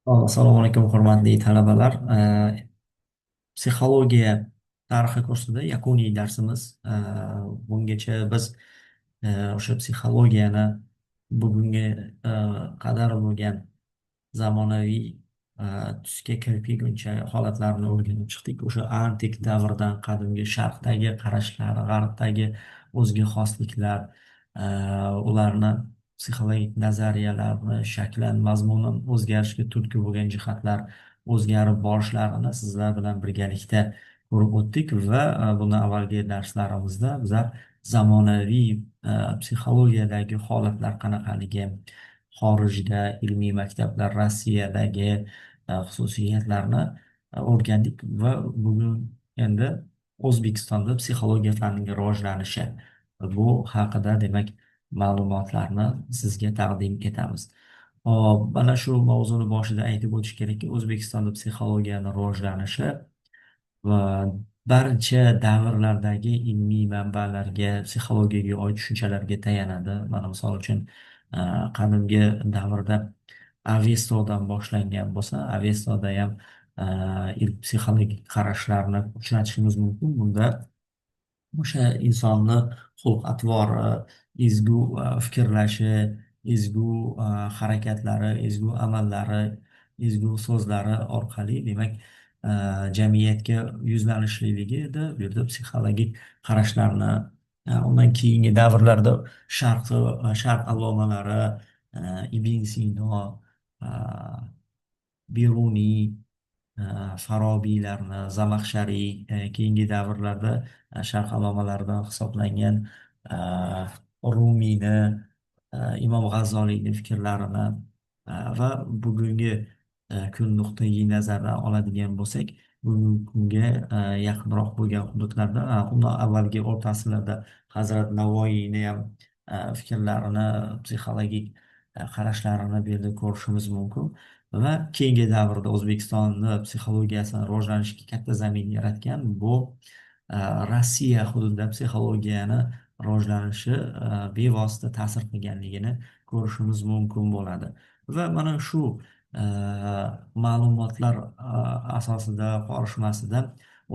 Assalomu alaykum, hurmatli talabalar. Psixologiya tarixi kursida yakuniy darsimiz. Bungacha biz o'sha psixologiyani bugungi qadar bo'lgan zamonaviy e, tusga kirpiguncha holatlarni o'rganib chiqdik. O'sha antik davrdan qadimgi sharqdagi qarashlar, g'arbdagi o'ziga xosliklar, e, ularni psixologik nazariyalarni shaklan, mazmunan o'zgarishga turtki bo'lgan jihatlar o'zgarib borishlarini sizlar bilan birgalikda ko'rib o'tdik va bundan avvalgi darslarimizda bizlar zamonaviy psixologiyadagi holatlar qanaqaligi, xorijda ilmiy maktablar, Rossiyadagi xususiyatlarni o'rgandik va bugun endi O'zbekistonda psixologiya fannining rivojlanishi bu haqida demak ma'lumotlarni sizga taqdim etamiz. Hop, mana shu mavzuni boshida aytib o'tish kerakki, O'zbekistonda psixologiyani rivojlanishi va barcha davrlardagi ilmiy manbalarga, psixologiyaga oid tushunchalarga tayanadi. Mana misol uchun e, qadimgi davrda Avestodan boshlangan bo'lsa, Avestoda ham ilk psixologik qarashlarni uchratishimiz mumkin. Bunda o'sha insonni xulq atvori, ezgu fikrlashi, ezgu harakatlari, ezgu amallari, ezgu so'zlari orqali demak jamiyatga yuzlanishliligi edi. Bu yerda psixologik qarashlarni undan keyingi davrlarda sharq allomalari Ibn Sino, Beruniy, Farobiylarni, Zamaxshariy, keyingi davrlarda sharq allomalaridan hisoblangan Rumiyni, Imom G'azzoliyni fikrlarini va bugungi kun nuqtai nazardan oladigan bo'lsak, bugungi kunga yaqinroq bo'lgan hududlarda, undan avvalgi o'rta asrlarda Hazrat Navoiyni ham fikrlarini, psixologik qarashlarini bu yerda ko'rishimiz mumkin. Va keyingi davrda O'zbekistonni psixologiyasini rivojlanishiga katta zamin yaratgan bu Rossiya hududida psixologiyani rivojlanishi bevosita ta'sir qilganligini ko'rishimiz mumkin bo'ladi. Va mana shu ma'lumotlar asosida qorishmasida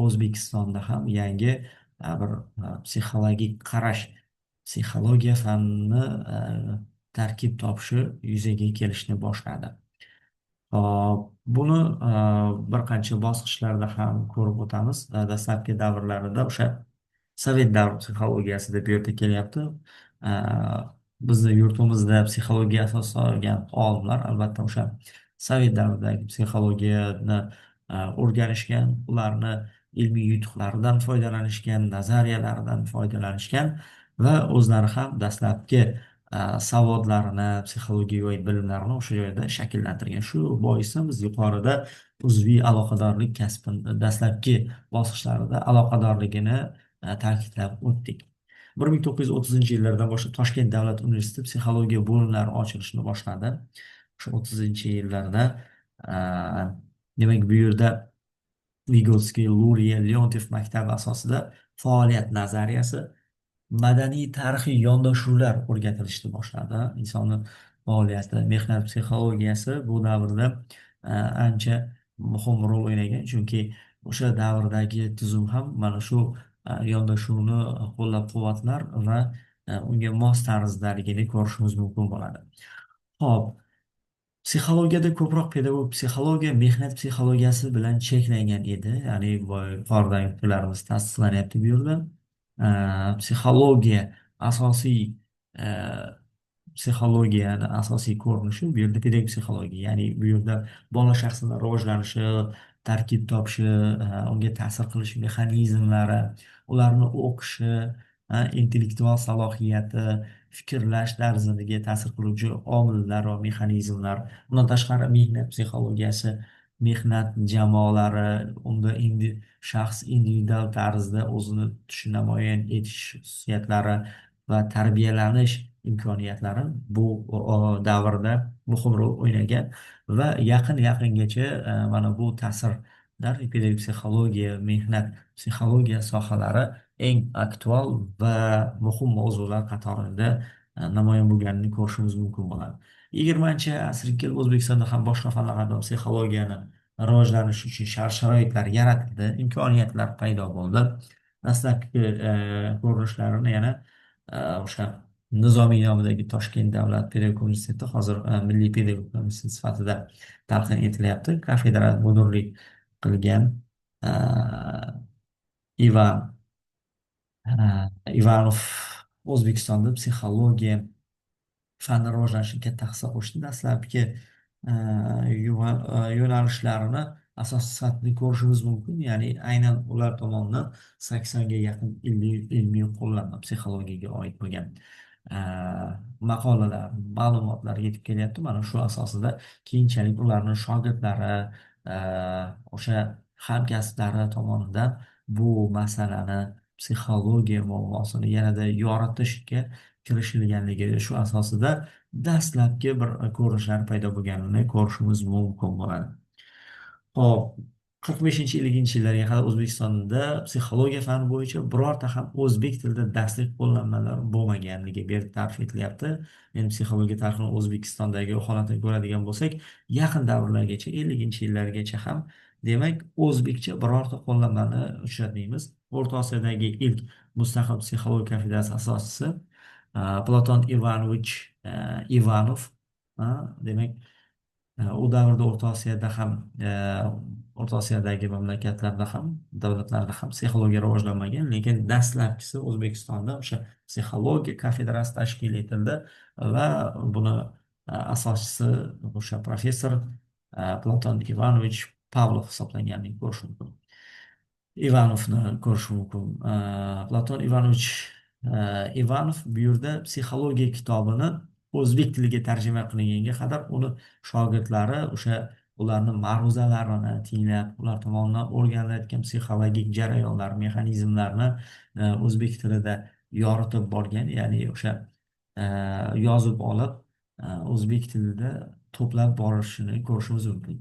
O'zbekistonda ham yangi bir psixologik qarash, psixologiya fanni tarkib topishi yuzaga kelishni boshladi. Buni bir qancha bosqichlarda ham ko'rib o'tamiz. Dastlabki davrlarida o'sha Sovet davri psixologiyasi deb bu yerda kelyapti. Bizni yurtimizda psixologiya asos solgan olimlar albatta o'sha Sovet davridagi psixologiyani o'rganishgan, ularni ilmiy yutuqlaridan foydalanishgan, nazariyalaridan foydalanishgan va o'zlari ham dastlabki savodlarini, psixologiya bilimlarini o'sha joyda shakllantirgan. Shu boisdan biz yuqorida uzviy aloqadorlik kasbini dastlabki bosqichlarida aloqadorligini ta'kidlab o'tdik. 1930-yillardan boshlab Toshkent davlat universiteti psixologiya bo'limlari ochilishni boshladi. O'sha 30-yillarda demak bu yerda Vygotsky, Luria, Leontyev maktabi asosida faoliyat nazariyasi, madaniy tarixiy yondashuvlar o'rgatilishni boshladi. Insonni faoliyati, mehnat psixologiyasi bu davrda ancha muhim rol o'ynagan, chunki o'sha davrdagi tuzum ham mana shu yondashuvni qo'llab-quvvatlar va unga mos tarzdaligini ko'rishimiz mumkin bo'ladi. Ho'p, psixologiyada ko'proq pedagog psixologiya mehnat psixologiyasi bilan cheklangan edi. Ya'ni yuqoridagi fikrlarimiz tasdiqlanyapti bu yerda. Psixologiya asosiy e, psixologiyani asosiy ko'rinishi bu yerda pedagog psixologiya. Ya'ni bu yerda bola shaxsini rivojlanishi, tarkib topishi, unga ta'sir qilish mexanizmlari, ularni o'qishi, intellektual salohiyati, fikrlash tarziga ta'sir qiluvchi omillar va mexanizmlar. Bundan tashqari mehnat psixologiyasi, mehnat jamoalari, unda shaxs individual tarzda o'zini tutishi, namoyon etish xususiyatlari va tarbiyalanish imkoniyatlari bu davrda muhim rol o'ynagan va yaqingacha mana bu ta'sirlar pedagog psixologiya, mehnat psixologiya sohalari eng aktual va muhim mavzular qatorida namoyon bo'lganini ko'rishimiz mumkin bo'ladi. 20 asrga kelib O'zbekistonda ham boshqa fanlar kabi psixologiyani rivojlanishi uchun shart-sharoitlar yaratildi, imkoniyatlar paydo bo'ldi. Dastlabki ko'rinishlarini yana o'sha Nizomiy nomidagi Toshkent davlat pedagogika universiteti, hozir Milliy pedagogika universiteti sifatida talqin etilyapti. Kafedrada mudirlik qilgan uh, Ivan Ivanov O'zbekistonda psixologiya fani rivojlanishiga katta hissa qo'shdi. Dastlabki yo'nalishlarini asos sifatida ko'rishimiz mumkin. Ya'ni aynan ular tomonidan 80 ga yaqin ilmiy qo'llanma psixologiyaga oid bo'lgan maqolalar, ma'lumotlar yetib kelyapti. Mana shu asosida keyinchalik ularni shogirdlari, o'sha hamkasblari tomonidan bu masalani psixologiya muammosini yanada yoritishga kirishilganligi shu asosida dastlabki bir ko'rinishlar paydo bo'lganini ko'rishimiz mumkin bo'ladi. Hop, 45-50 yillarga qadar O'zbekistonda psixologiya fani bo'yicha birorta ham o'zbek tilida darslik qo'llanmalar bo'lmaganligi bu yerda ta'rif etilyapti. Endi psixologiya tarixini O'zbekistondagi holatni ko'radigan bo'lsak, yaqin davrlargacha, 50-yillargacha ham demak, o'zbekcha birorta qo'llanmani uchratmaymiz. O'rta Osiyodagi ilk mustaqil psixologiya kafedrasi asoschisi Platon Ivanovich Ivanov, demak, u davrda O'rta Osiyoda ham O'rta Osiyodagi mamlakatlarda ham davlatlarda ham psixologiya rivojlanmagan, lekin dastlabkisi O'zbekistonda o'sha psixologiya kafedrasi tashkil etildi va buni asoschisi o'sha professor Platon Ivanovich Pavlov hisoblanganini ko'rish mumkin. Ivanovni ko'rish mumkin. Platon Ivanovich Ivanov bu yerda psixologiya kitobini o'zbek tiliga tarjima qilinganiga qadar uni shogirdlari o'sha ularni ma'ruzalarini tinglab, ular tomonidan o'rganilayotgan psixologik jarayonlar, mexanizmlarni o'zbek tilida yoritib borgan, ya'ni o'sha yozib olib, o'zbek tilida to'plab borishini ko'rishimiz mumkin.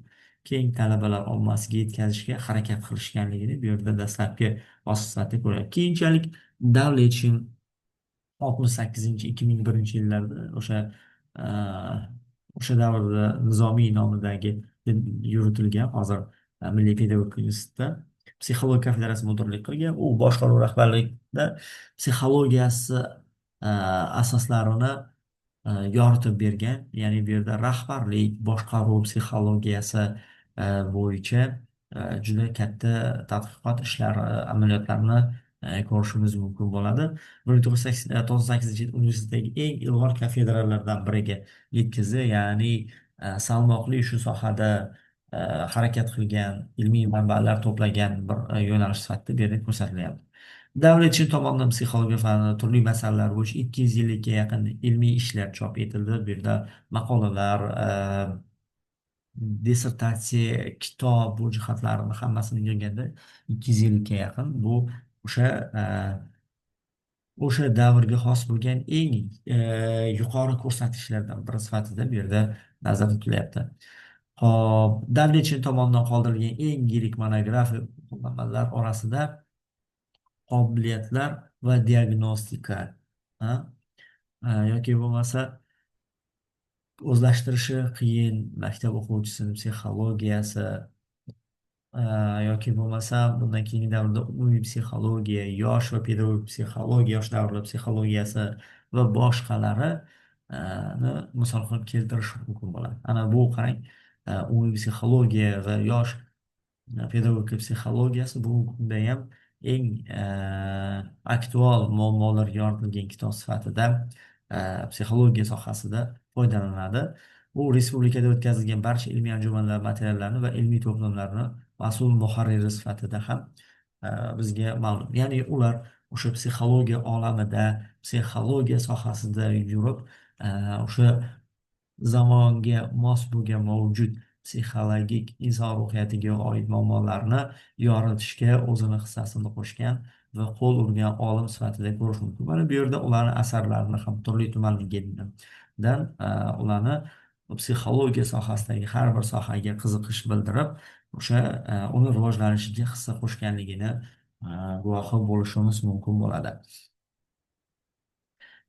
Keng talabalar ommasiga yetkazishga harakat qilishganligini bu yerda dastlabki bosqich sifatida ko'ryapti. Keyinchalik Davletshim 68-2001 yillarda o'sha davrda Nizomiy nomidagi yuritilgan, hozir Milliy pedagogika institutida psixologiya kafedrasi mudirlik qilgan. U boshqaruv rahbarligida psixologiyasi asoslarini yoritib bergan. Ya'ni bu yerda rahbarlik, boshqaruv psixologiyasi bo'yicha juda katta tadqiqot ishlari, amaliyotlarni ko'rishimiz mumkin bo'ladi. 1998-yil universitetdagi eng ilg'or kafedralardan biriga yetkazdi. Ya'ni salmoqli shu sohada harakat qilgan, ilmiy manbalar to'plagan bir yo'nalish sifatida bu yerda ko'rsatilyapti. Davlat ishini tomonidan psixologiya fani turli masalalar bo'yicha 200 yillikka yaqin ilmiy ishlar chop etildi. Bu yerda maqolalar, dissertatsiya, kitob, bu jihatlarini hammasini yig'ganda 200 yilga yaqin. Bu o'sha davrga xos bo'lgan eng yuqori ko'rsatkichlardan biri sifatida bu yerda nazarda tutilyapti. Hop, Davletshim tomonidan qoldirilgan eng yirik monografiya qo'llanmalar orasida qobiliyatlar va diagnostika, yoki bo'lmasa o'zlashtirishi qiyin maktab o'quvchisini psixologiyasi, yoki bo'lmasa bundan keyingi davrda umumiy psixologiya, yosh va pedagogik psixologiya, yosh davrlar psixologiyasi va boshqalari misol qilib keltirish mumkin bo'ladi. Ana bu qarang, umumiy psixologiya va yosh pedagogika psixologiyasi bugungi kunda ham eng aktual muammolar yoritilgan kitob sifatida psixologiya sohasida foydalanadi. U respublikada o'tkazilgan barcha ilmiy anjumanlar materiallarini va ilmiy to'plamlarni mas'ul muharriri sifatida ham bizga ma'lum. Ya'ni ular o'sha psixologiya olamida, psixologiya sohasida yurib, o'sha zamonga mos bo'lgan mavjud psixologik inson ruhiyatiga oid muammolarni yoritishga o'zini hissasini qo'shgan va qo'l urgan olim sifatida ko'rish mumkin. Mana bu yerda ularni asarlarini ham turli tumanligidan ularni psixologiya sohasidagi har bir sohaga qiziqish bildirib, o'sha uni rivojlanishiga hissa qo'shganligini guvohi bo'lishimiz mumkin bo'ladi.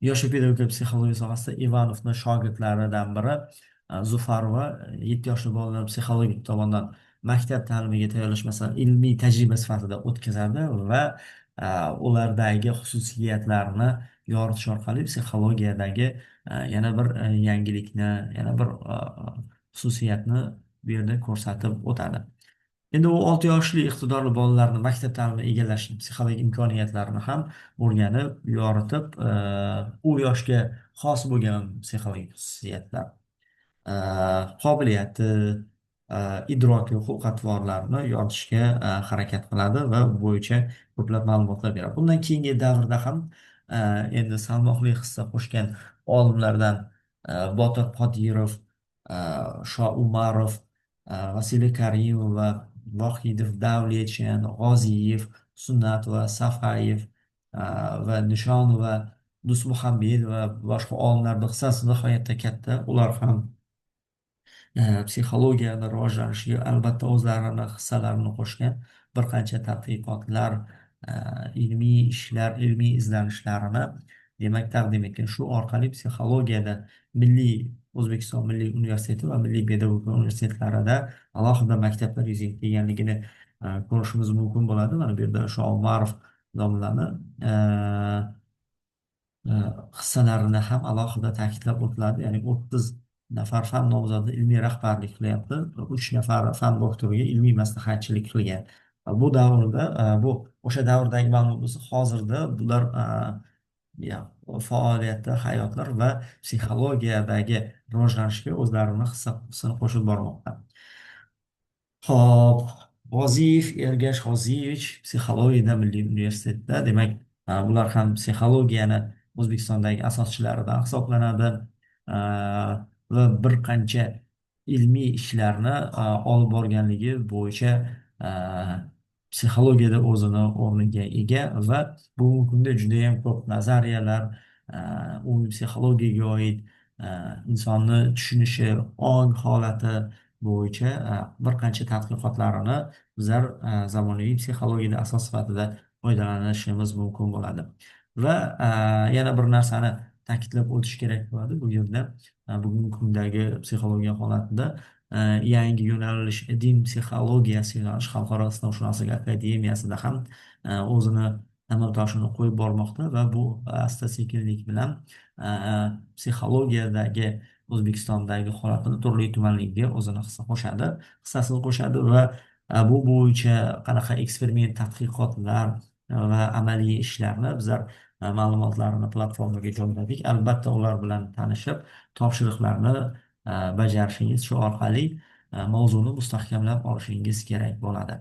yoshli pedagogika psixologiya sohasida Ivanovni shogirdlaridan biri Zufarova 7 yoshli bolalar psixologik tomonidan maktab ta'limiga tayyorlash masalan ilmiy tajriba sifatida o'tkazadi va ulardagi xususiyatlarni yoritish orqali psixologiyadagi yana bir yangilikni, yana bir xususiyatni bu yerda ko'rsatib o'tadi. Endi u 6 yoshli iqtidorli bolalarni maktab ta'limini egallashni, psixologik imkoniyatlarini ham o'rganib, yoritib, u yoshga xos bo'lgan psixologik xususiyatlar, qobiliyati, idroki, xulq-atvorlarni yoritishga harakat qiladi va bu bo'yicha ko'plab ma'lumotlar beradi. Bundan keyingi davrda ham endi salmoqli hissa qo'shgan olimlardan Botir Qodirov, Shoumarov, Vasiliy Karimova, Vohidov, Davletyan, G'oziyev, Sunnat va Safayev va Nishonova, Dusmuhammedova va boshqa olimlarning hissasi nihoyatda katta. Ular ham psixologiyani rivojlanishiga albatta o'zlarini hissalarini qo'shgan bir qancha tadqiqotlar, ilmiy ishlar, ilmiy izlanishlarini demak taqdim etgan. Shu orqali psixologiyada O'zbekiston Milliy universiteti va Milliy pedagogika universitetlarida alohida maktablar yuzaga kelganligini ko'rishimiz mumkin bo'ladi. Mana bu yerda Shoumarov domlani hissalarini ham alohida ta'kidlab o'tiladi. Ya'ni 30 nafar fan nomzodi ilmiy rahbarlik qilyapti, 3 nafar fan doktoriga ilmiy maslahatchilik qilgan. Bu davrda, bu o'sha davrdagi ma'lumot bo'lsa, hozirda bular faoliyatda hayotlar va psixologiyadagi rivojlanishga o'zlarini hissasini qo'shib bormoqda. Xo'p, G'oziyev Ergash G'oziyevich psixologiyada Milliy universitetda, demak, bular ham psixologiyani O'zbekistondagi asoschilaridan hisoblanadi va bir qancha ilmiy ishlarni olib borganligi bo'yicha psixologiyada o'zini o'rniga ega va bugungi kunda juda yam ko'p nazariyalar, umumiy psixologiyaga oid insonni tushunishi, ong holati bo'yicha bir qancha tadqiqotlarini bizlar zamonaviy psixologiyada asos sifatida foydalanishimiz mumkin bo'ladi. Va yana bir narsani ta'kidlab o'tish kerak bo'ladi bu yerda. Bugungi kundagi psixologiya holatida yangi yo'nalish din psixologiyasi yo'nalish Xalqaro islomshunoslik akademiyasida ham o'zini amaltoshini qo'yib bormoqda va bu asta-sekinlik bilan psixologiyadagi O'zbekistondagi holatini turli-tumanligiga o'zini hissasini qo'shadi va bu bo'yicha qanaqa eksperiment tadqiqotlar va amaliy ishlarni bizlar ma'lumotlarini platformaga joyladik. Albatta ular bilan tanishib, topshiriqlarni bajarishingiz, shu orqali mavzuni mustahkamlab olishingiz kerak bo'ladi.